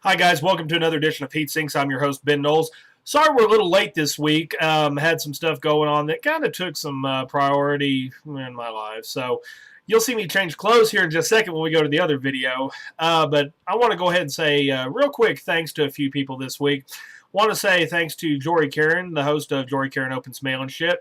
Hi, guys. Welcome to another edition of Heat Sinks. I'm your host, Ben Knowles. Sorry we're a little late this week. Had some stuff going on that kind of took some priority in my life. So you'll see me change clothes here in just a second when we go to the other video. But I want to go ahead and say real quick thanks to a few people this week. Want to say thanks to Jory Caron, the host of Jory Caron Opens Mail and Shit.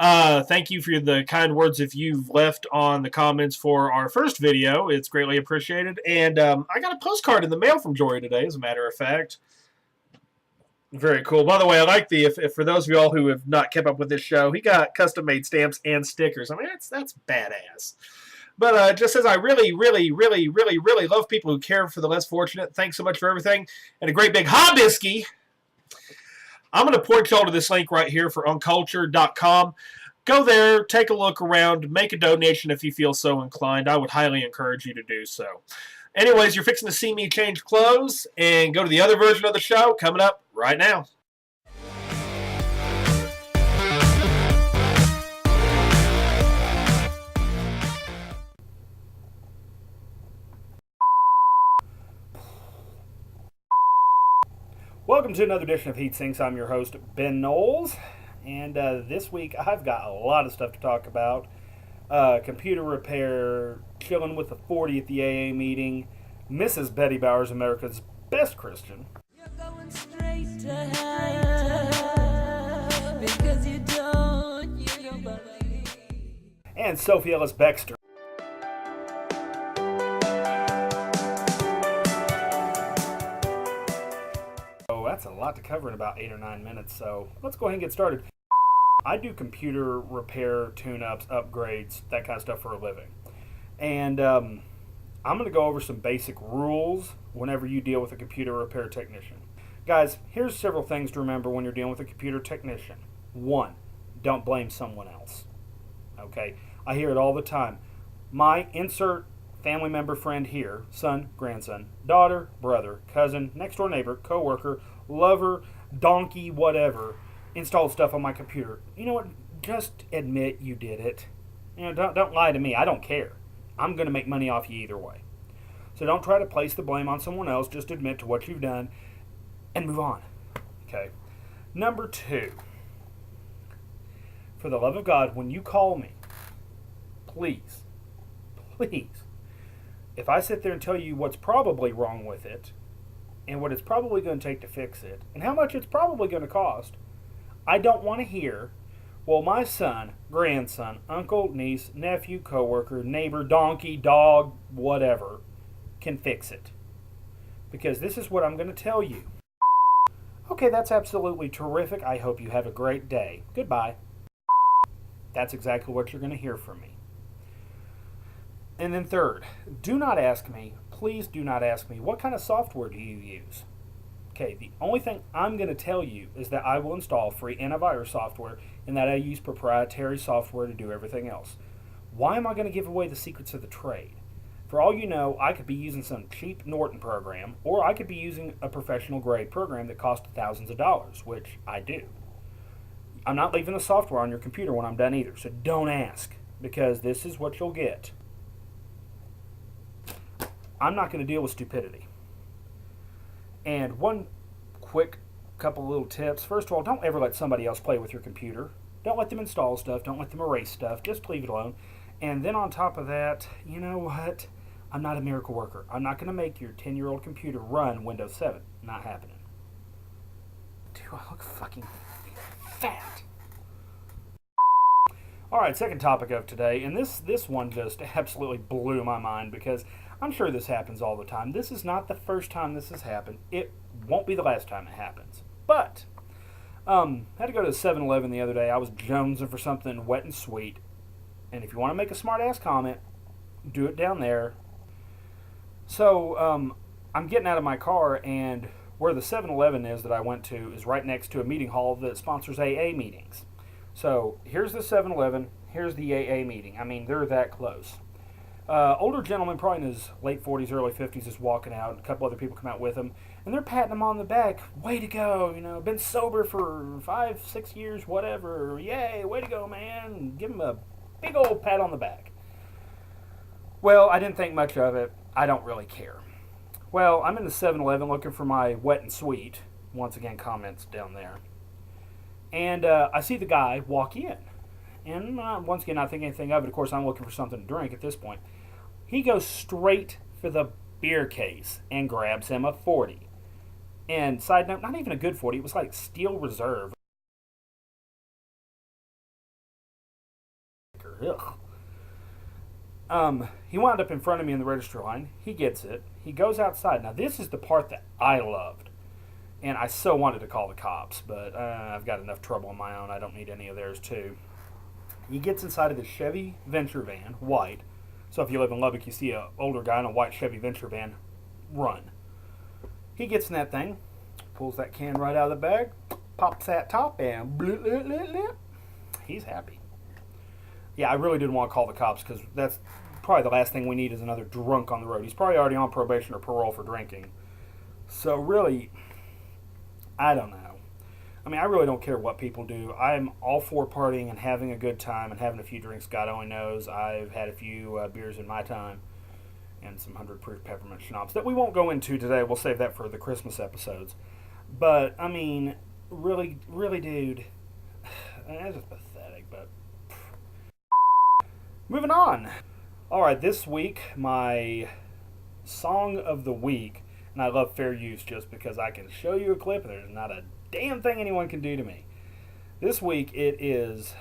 Thank you for the kind words if you've left on the comments for our first video. It's greatly appreciated. And I got a postcard in the mail from Jory today, as a matter of fact. Very cool. By the way, I like if for those of y'all who have not kept up with this show, he got custom-made stamps and stickers. I mean, that's badass. But just as I really love people who care for the less fortunate, thanks so much for everything. And a great big hobisky. I'm going to point y'all to this link right here for uncultured.com. Go there, take a look around, make a donation if you feel so inclined. I would highly encourage you to do so. Anyways, you're fixing to see me change clothes and go to the other version of the show coming up right now. Welcome to another edition of Heat Sinks. I'm your host, Ben Knowles. And this week, I've got a lot of stuff to talk about. Computer repair, chilling with the 40 at the AA meeting, Mrs. Betty Bowers, America's best Christian. You're going straight to hell because you don't believe. And Sophie Ellis-Bextor. That's a lot to cover in about 8 or 9 minutes, so let's go ahead and get started. I do computer repair, tune-ups, upgrades, that kind of stuff for a living. And I'm going to go over some basic rules whenever you deal with a computer repair technician. Guys, here's several things to remember when you're dealing with a computer technician. 1, don't blame someone else. Okay? I hear it all the time. My insert family member, friend here, son, grandson, daughter, brother, cousin, next door neighbor, coworker, lover, donkey, whatever, installed stuff on my computer. You know what? Just admit you did it. You know, don't lie to me. I don't care. I'm going to make money off you either way. So don't try to place the blame on someone else. Just admit to what you've done and move on. Okay. Number 2. For the love of God, when you call me, please, if I sit there and tell you what's probably wrong with it, and what it's probably going to take to fix it, and how much it's probably going to cost, I don't want to hear, well, my son, grandson, uncle, niece, nephew, coworker, neighbor, donkey, dog, whatever, can fix it. Because this is what I'm going to tell you. Okay, that's absolutely terrific. I hope you have a great day. Goodbye. That's exactly what you're going to hear from me. And then third, do not ask me, please do not ask me, what kind of software do you use? Okay, the only thing I'm going to tell you is that I will install free antivirus software and that I use proprietary software to do everything else. Why am I going to give away the secrets of the trade? For all you know, I could be using some cheap Norton program, or I could be using a professional grade program that costs thousands of dollars, which I do. I'm not leaving the software on your computer when I'm done either, so don't ask, because this is what you'll get. I'm not going to deal with stupidity. And one quick couple little tips. First of all, don't ever let somebody else play with your computer. Don't let them install stuff. Don't let them erase stuff. Just leave it alone. And then on top of that, you know what? I'm not a miracle worker. I'm not going to make your 10-year-old computer run Windows 7. Not happening. Dude, I look fucking fat. Alright, second topic of today. And this one just absolutely blew my mind because I'm sure this happens all the time. This is not the first time this has happened. It won't be the last time it happens. But, I had to go to 7-Eleven the other day. I was jonesing for something wet and sweet. And if you want to make a smart-ass comment, do it down there. So, I'm getting out of my car, and where the 7-Eleven is that I went to is right next to a meeting hall that sponsors AA meetings. So, here's the 7-Eleven, here's the AA meeting. I mean, they're that close. Older gentleman, probably in his late 40s, early 50s, is walking out. A couple other people come out with him, and they're patting him on the back. Way to go, you know, been sober for 5-6 years, whatever. Yay, way to go, man. Give him a big old pat on the back. Well, I didn't think much of it. I don't really care. Well, I'm in the 7-Eleven looking for my wet and sweet. Once again, comments down there. And I see the guy walk in. And once again, not thinking anything of it. Of course, I'm looking for something to drink at this point. He goes straight for the beer case and grabs him a 40. And side note, not even a good 40. It was like Steel Reserve. Ugh. He wound up in front of me in the register line. He gets it. He goes outside. Now, this is the part that I loved. And I so wanted to call the cops, but I've got enough trouble on my own. I don't need any of theirs, too. He gets inside of his Chevy Venture van, white. So if you live in Lubbock, you see an older guy in a white Chevy Venture van, run. He gets in that thing, pulls that can right out of the bag, pops that top, and bloop, bloop, bloop, bloop. He's happy. Yeah, I really didn't want to call the cops because that's probably the last thing we need is another drunk on the road. He's probably already on probation or parole for drinking. So really, I don't know. I mean, I really don't care what people do. I'm all for partying and having a good time and having a few drinks. God only knows I've had a few beers in my time and some 100 proof peppermint schnapps that we won't go into today. We'll save that for the Christmas episodes. But, I mean, really, dude, that's just pathetic, but moving on. All right, this week, my song of the week, and I love fair use just because I can show you a clip and there's not a damn thing anyone can do to me. This week, it is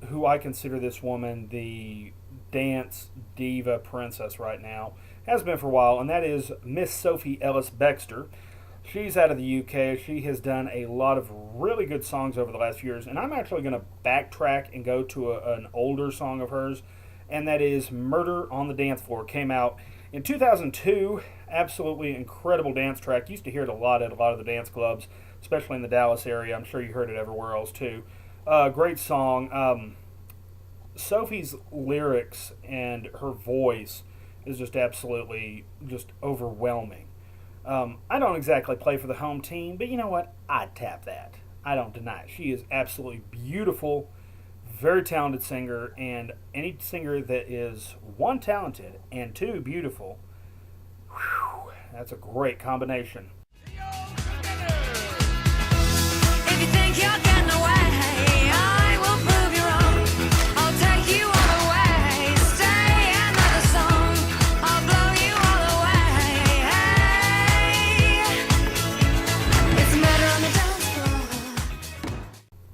who I consider this woman the dance diva princess right now. Has been for a while, and that is Miss Sophie Ellis-Bextor. She's out of the UK. She has done a lot of really good songs over the last few years, and I'm actually going to backtrack and go to an older song of hers, and that is Murder on the Dance Floor. Came out in 2002. Absolutely incredible dance track. Used to hear it a lot at a lot of the dance clubs, especially in the Dallas area. I'm sure you heard it everywhere else too. Great song. Sophie's lyrics and her voice is just absolutely just overwhelming. I don't exactly play for the home team, but you know what? I'd tap that. I don't deny it. She is absolutely beautiful, very talented singer, and any singer that is one, talented, and two, beautiful, whew, that's a great combination. If you think you're getting away, I will prove you wrong. I'll take you all the way. Stay another song. I'll blow you all away. It's a matter on the dance floor.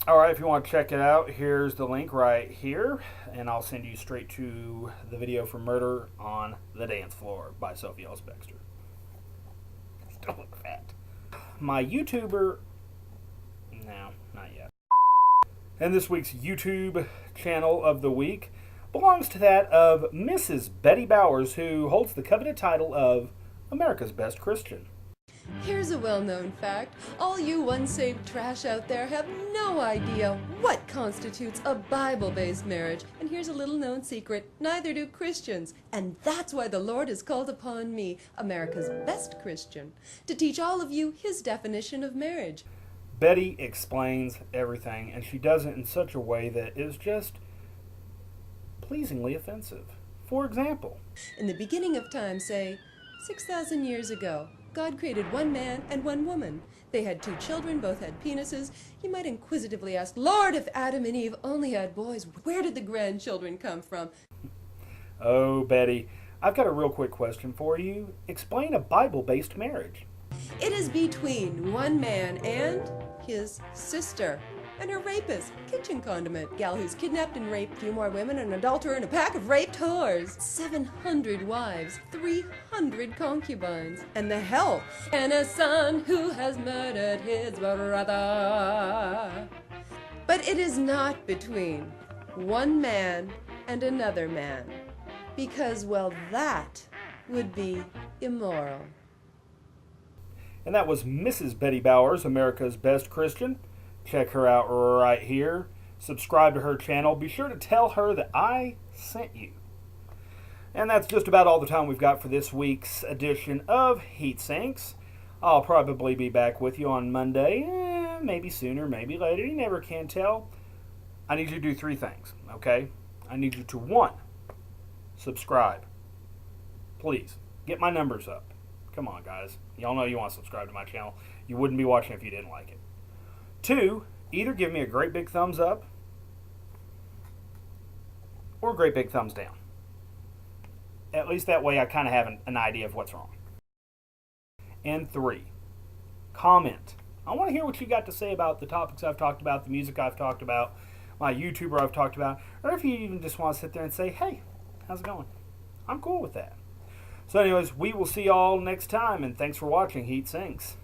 Alright, if you want to check it out, here's the link right here, and I'll send you straight to the video for Murder on the Dance Floor by Sophie Ellis-Bextor. Still look fat. My YouTuber... No, not yet. And this week's YouTube channel of the week belongs to that of Mrs. Betty Bowers, who holds the coveted title of America's Best Christian. Here's a well-known fact. All you unsaved trash out there have no idea what constitutes a Bible-based marriage. And here's a little-known secret. Neither do Christians. And that's why the Lord has called upon me, America's best Christian, to teach all of you his definition of marriage. Betty explains everything, and she does it in such a way that is just pleasingly offensive. For example, In the beginning of time, say, 6,000 years ago, God created one man and one woman. They had 2 children, both had penises. You might inquisitively ask, Lord, if Adam and Eve only had boys, where did the grandchildren come from? oh, Betty, I've got a real quick question for you. Explain a Bible-based marriage. It is between one man and his sister. And her rapist, kitchen condiment, gal who's kidnapped and raped a few more women, an adulterer, and a pack of raped whores. 700 wives, 300 concubines, and the hell, and a son who has murdered his brother. But it is not between one man and another man, because, well, that would be immoral. And that was Mrs. Betty Bowers, America's Best Christian. Check her out right here. Subscribe to her channel. Be sure to tell her that I sent you. And that's just about all the time we've got for this week's edition of Heat Sinks. I'll probably be back with you on Monday. Maybe sooner, maybe later. You never can tell. I need you to do 3 things, okay? I need you to, 1, subscribe. Please, get my numbers up. Come on, guys. Y'all know you want to subscribe to my channel. You wouldn't be watching if you didn't like it. 2, either give me a great big thumbs up or a great big thumbs down. At least that way I kind of have an idea of what's wrong. And 3, comment. I want to hear what you got to say about the topics I've talked about, the music I've talked about, my YouTuber I've talked about, or if you even just want to sit there and say, hey, how's it going? I'm cool with that. So anyways, we will see y'all next time, and thanks for watching Heat Sinks.